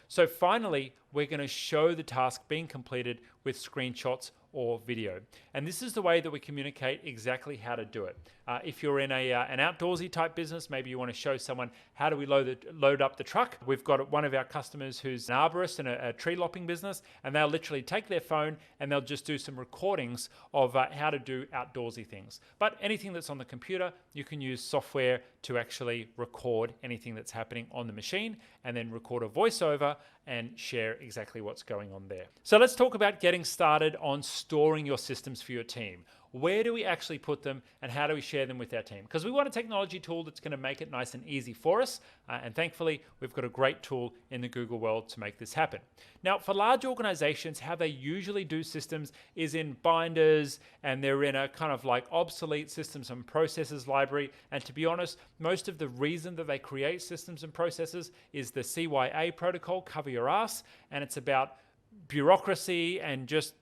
So finally, we're going to show the task being completed with screenshots or video. And this is the way that we communicate exactly how to do it. If you're in an outdoorsy type business, maybe you want to show someone how do we load up the truck. We've got one of our customers who's an arborist in a tree lopping business, and they'll literally take their phone and they'll just do some recordings of how to do outdoorsy things. But anything that's on the computer, you can use software to actually record anything that's happening on the machine and then record a voiceover and share exactly what's going on there. So let's talk about getting started on storing your systems for your team. Where do we actually put them and how do we share them with our team? Because we want a technology tool that's going to make it nice and easy for us. And thankfully, we've got a great tool in the Google world to make this happen. Now, for large organizations, how they usually do systems is in binders, and they're in a kind of like obsolete systems and processes library. And to be honest, most of the reason that they create systems and processes is the CYA protocol, cover your ass, and it's about bureaucracy and just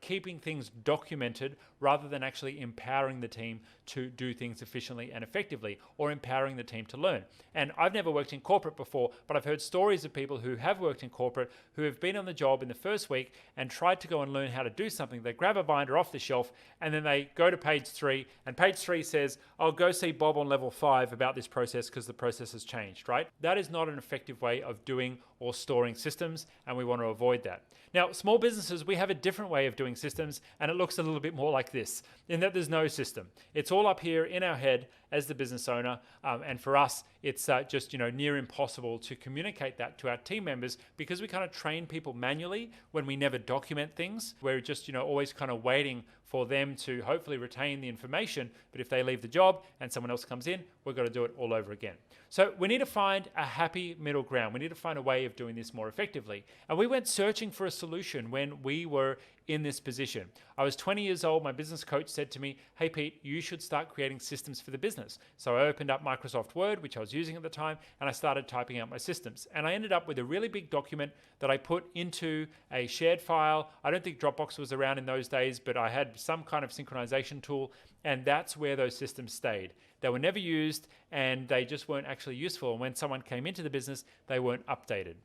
keeping things documented rather than actually empowering the team to do things efficiently and effectively, or empowering the team to learn. And I've never worked in corporate before, but I've heard stories of people who have worked in corporate who have been on the job in the first week and tried to go and learn how to do something. They grab a binder off the shelf and then they go to page 3, and page 3 says, "I'll go see Bob on level 5 about this process because the process has changed," right? That is not an effective way of doing or storing systems, and we want to avoid that. Now, small businesses, we have a different way of doing systems, and it looks a little bit more like this, in that there's no system. It's all up here in our head as the business owner, and for us, it's just near impossible to communicate that to our team members because we kind of train people manually when we never document things. We're just always kind of waiting for them to hopefully retain the information, but if they leave the job and someone else comes in, we've got to do it all over again. So we need to find a happy middle ground. We need to find a way of doing this more effectively. And we went searching for a solution when we were in this position. I was 20 years old. My business coach said to me, "Hey Pete, you should start creating systems for the business." So I opened up Microsoft Word, which I was using at the time, and I started typing out my systems. And I ended up with a really big document that I put into a shared file. I don't think Dropbox was around in those days, but I had some kind of synchronization tool, and that's where those systems stayed. They were never used, and they just weren't actually useful. And when someone came into the business, they weren't updated.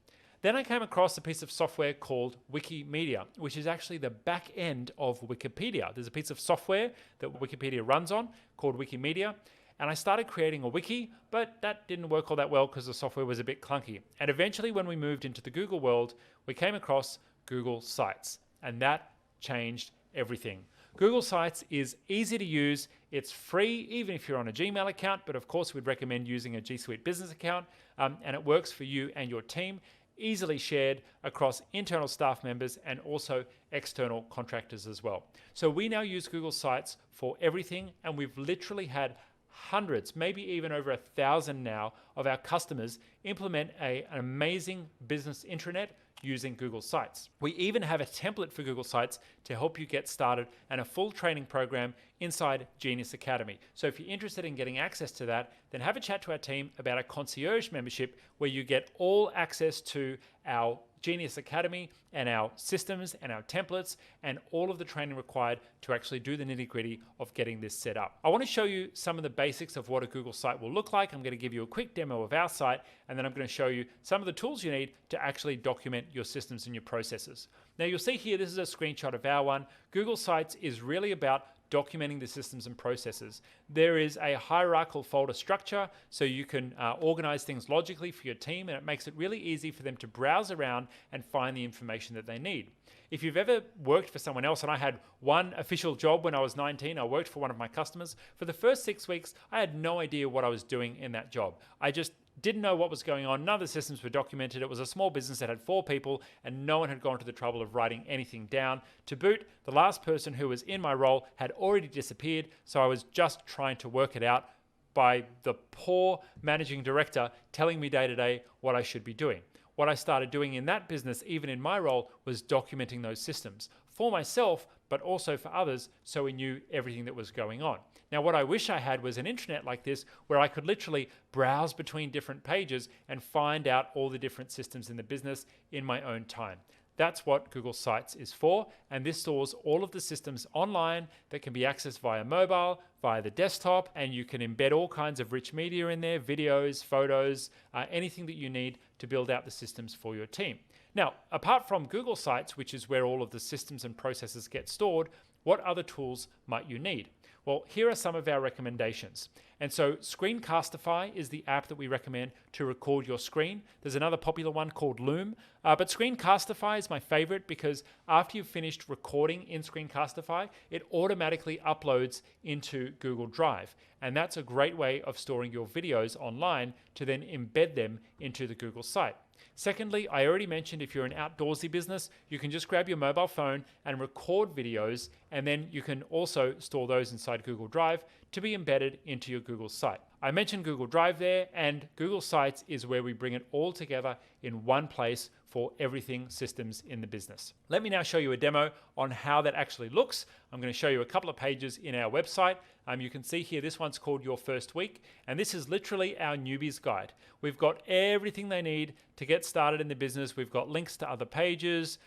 Then I came across a piece of software called Wikimedia, which is actually the back end of Wikipedia. There's a piece of software that Wikipedia runs on called Wikimedia. And I started creating a wiki, but that didn't work all that well because the software was a bit clunky. And eventually, when we moved into the Google world, we came across Google Sites, and that changed everything. Google Sites is easy to use. It's free, even if you're on a Gmail account, but of course, we'd recommend using a G Suite business account, and it works for you and your team, easily shared across internal staff members and also external contractors as well. So we now use Google Sites for everything, and we've literally had hundreds, maybe even over 1,000 now, of our customers implement an amazing business intranet using Google Sites. We even have a template for Google Sites to help you get started and a full training program inside Genius Academy. So if you're interested in getting access to that, then have a chat to our team about a concierge membership where you get all access to our Genius Academy and our systems and our templates and all of the training required to actually do the nitty-gritty of getting this set up. I want to show you some of the basics of what a Google site will look like. I'm going to give you a quick demo of our site, and then I'm going to show you some of the tools you need to actually document your systems and your processes. Now you'll see here, this is a screenshot of our one. Google Sites is really about documenting the systems and processes. There is a hierarchical folder structure so you can organize things logically for your team, and it makes it really easy for them to browse around and find the information that they need. If you've ever worked for someone else, and I had one official job when I was 19, I worked for one of my customers. For the first 6 weeks, I had no idea what I was doing in that job. I just didn't know what was going on. None of the systems were documented. It was a small business that had 4 people, and no one had gone to the trouble of writing anything down. To boot, the last person who was in my role had already disappeared, so I was just trying to work it out by the poor managing director telling me day to day what I should be doing. What I started doing in that business, even in my role, was documenting those systems for myself, but also for others, so we knew everything that was going on. Now, what I wish I had was an intranet like this, where I could literally browse between different pages and find out all the different systems in the business in my own time. That's what Google Sites is for, and this stores all of the systems online that can be accessed via mobile, via the desktop, and you can embed all kinds of rich media in there, videos, photos, anything that you need to build out the systems for your team. Now, apart from Google Sites, which is where all of the systems and processes get stored, what other tools might you need? Well, here are some of our recommendations. And so Screencastify is the app that we recommend to record your screen. There's another popular one called Loom, but Screencastify is my favorite because after you've finished recording in Screencastify, it automatically uploads into Google Drive. And that's a great way of storing your videos online to then embed them into the Google site. Secondly, I already mentioned if you're an outdoorsy business, you can just grab your mobile phone and record videos, and then you can also store those inside Google Drive to be embedded into your Google site. I mentioned Google Drive there, and Google Sites is where we bring it all together in one place for everything systems in the business. Let me now show you a demo on how that actually looks. I'm going to show you a couple of pages in our website. You can see here, this one's called Your First Week, and this is literally our newbies guide. We've got everything they need to get started in the business. We've got links to other pages.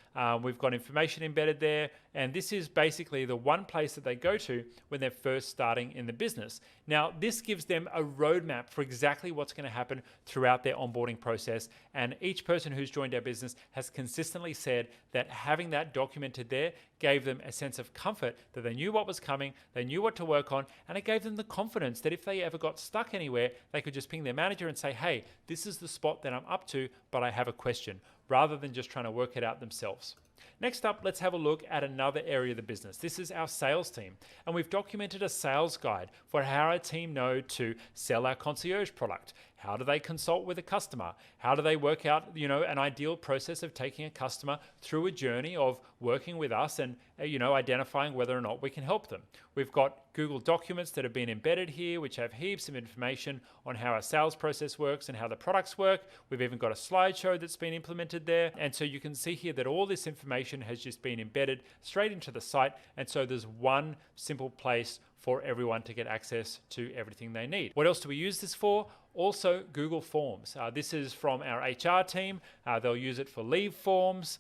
We've got information embedded there. And this is basically the one place that they go to when they're first starting in the business. Now, this gives them a roadmap for exactly what's going to happen throughout their onboarding process. And each person who's joined our business has consistently said that having that documented there gave them a sense of comfort that they knew what was coming, they knew what to work on, and it gave them the confidence that if they ever got stuck anywhere, they could just ping their manager and say, hey, this is the spot that I'm up to, but I have a question, rather than just trying to work it out themselves. Next up, let's have a look at another area of the business. This is our sales team, and we've documented a sales guide for how our team know to sell our concierge product. How do they consult with a customer? How do they work out, an ideal process of taking a customer through a journey of working with us and, identifying whether or not we can help them? We've got Google Documents that have been embedded here, which have heaps of information on how our sales process works and how the products work. We've even got a slideshow that's been implemented there. And so you can see here that all this information has just been embedded straight into the site. And so there's one simple place for everyone to get access to everything they need. What else do we use this for? Also, Google Forms. This is from our HR team. They'll use it for leave forms.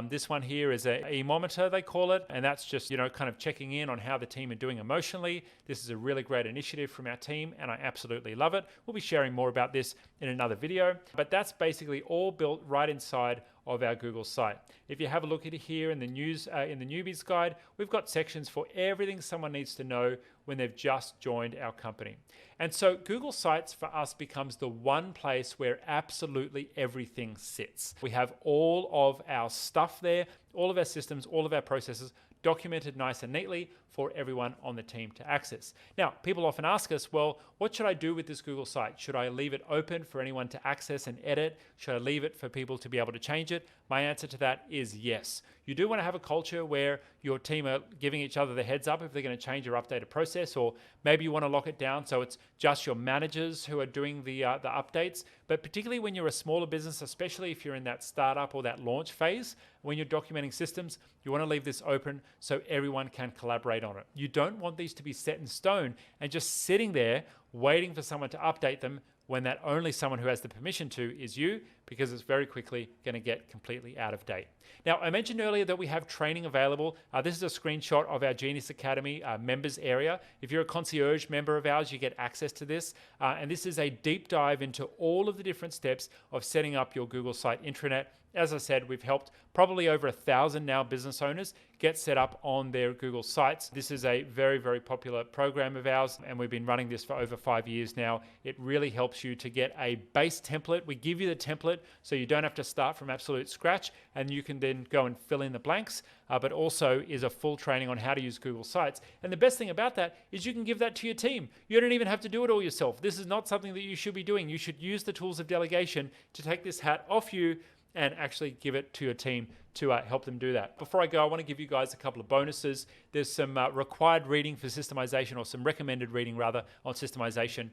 This one here is an emometer, they call it, and that's just, kind of checking in on how the team are doing emotionally. This is a really great initiative from our team, and I absolutely love it. We'll be sharing more about this in another video, but that's basically all built right inside of our Google site. If you have a look at it here in the newbies guide, we've got sections for everything someone needs to know when they've just joined our company. And so Google Sites for us becomes the one place where absolutely everything sits. We have all of our stuff there, all of our systems, all of our processes documented nice and neatly for everyone on the team to access. Now, people often ask us, well, what should I do with this Google site? Should I leave it open for anyone to access and edit? Should I leave it for people to be able to change it? My answer to that is yes. You do want to have a culture where your team are giving each other the heads up if they're going to change or update a process, or maybe you want to lock it down so it's just your managers who are doing the updates. But particularly when you're a smaller business, especially if you're in that startup or that launch phase, when you're documenting systems, you want to leave this open so everyone can collaborate on it. You don't want these to be set in stone and just sitting there waiting for someone to update them when that only someone who has the permission to is you, because it's very quickly going to get completely out of date. Now, I mentioned earlier that we have training available. This is a screenshot of our Genius Academy members area. If you're a concierge member of ours, you get access to this. And this is a deep dive into all of the different steps of setting up your Google site intranet. As I said, we've helped probably over 1,000 now business owners get set up on their Google sites. This is a very, very popular program of ours, and we've been running this for over 5 years now. It really helps you to get a base template. We give you the template so you don't have to start from absolute scratch, and you can then go and fill in the blanks, but also is a full training on how to use Google Sites. And the best thing about that is you can give that to your team. You don't even have to do it all yourself. This is not something that you should be doing. You should use the tools of delegation to take this hat off you and actually give it to your team to help them do that. Before I go, I want to give you guys a couple of bonuses. There's some required reading for systemization, or some recommended reading rather, on systemization.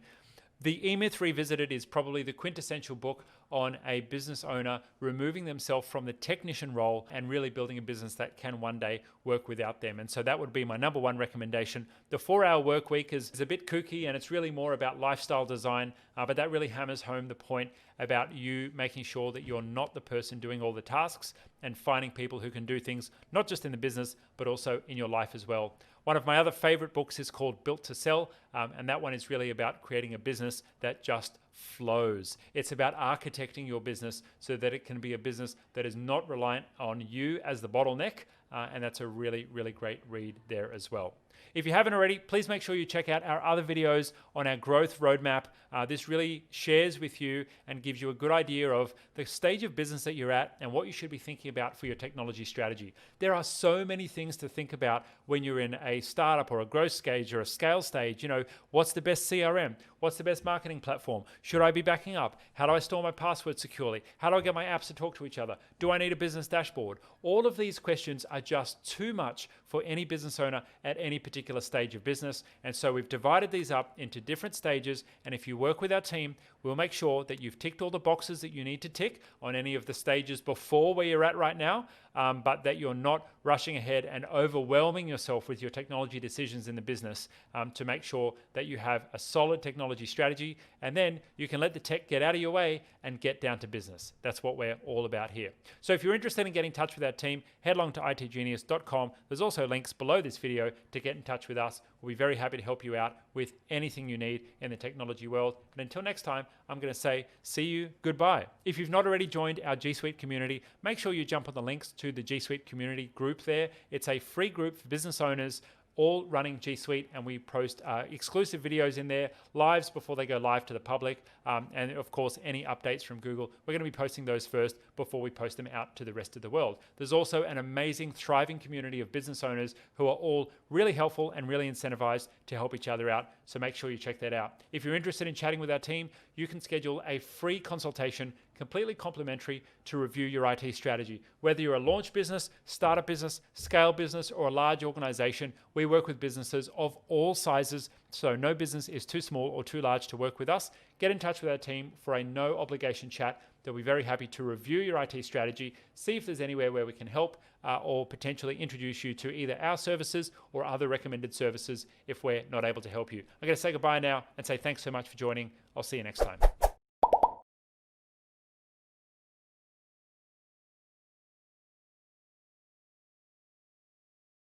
The E-Myth Revisited is probably the quintessential book on a business owner removing themselves from the technician role and really building a business that can one day work without them. And so that would be my number one recommendation. The 4-hour work week is a bit kooky, and it's really more about lifestyle design, but that really hammers home the point about you making sure that you're not the person doing all the tasks and finding people who can do things not just in the business, but also in your life as well. One of my other favorite books is called Built to Sell, and that one is really about creating a business that just flows. It's about architecting your business so that it can be a business that is not reliant on you as the bottleneck, and that's a really, really great read there as well. If you haven't already, please make sure you check out our other videos on our growth roadmap. This really shares with you and gives you a good idea of the stage of business that you're at and what you should be thinking about for your technology strategy. There are so many things to think about when you're in a startup or a growth stage or a scale stage. You know, what's the best CRM? What's the best marketing platform? Should I be backing up? How do I store my passwords securely? How do I get my apps to talk to each other? Do I need a business dashboard? All of these questions are just too much for any business owner at any particular stage of business. And so we've divided these up into different stages. And if you work with our team, we'll make sure that you've ticked all the boxes that you need to tick on any of the stages before where you're at right now, but that you're not rushing ahead and overwhelming yourself with your technology decisions in the business, to make sure that you have a solid technology strategy, and then you can let the tech get out of your way and get down to business. That's what we're all about here. So if you're interested in getting in touch with our team, head along to itgenius.com. There's also links below this video to get in touch with us. We'll be very happy to help you out with anything you need in the technology world. And until next time, I'm going to say, see you, goodbye. If you've not already joined our G Suite community, make sure you jump on the links to the G Suite community group there. It's a free group for business owners all running G Suite, and we post exclusive videos in there, lives before they go live to the public, and of course any updates from Google. We're going to be posting those first before we post them out to the rest of the world. There's also an amazing, thriving community of business owners who are all really helpful and really incentivized to help each other out, so make sure you check that out. If you're interested in chatting with our team, you can schedule a free consultation, completely complimentary, to review your IT strategy. Whether you're a launch business, startup business, scale business, or a large organization, we work with businesses of all sizes, so no business is too small or too large to work with us. Get in touch with our team for a no obligation chat. They'll be very happy to review your IT strategy, see if there's anywhere where we can help, or potentially introduce you to either our services or other recommended services if we're not able to help you. I'm going to say goodbye now and say thanks so much for joining. I'll see you next time.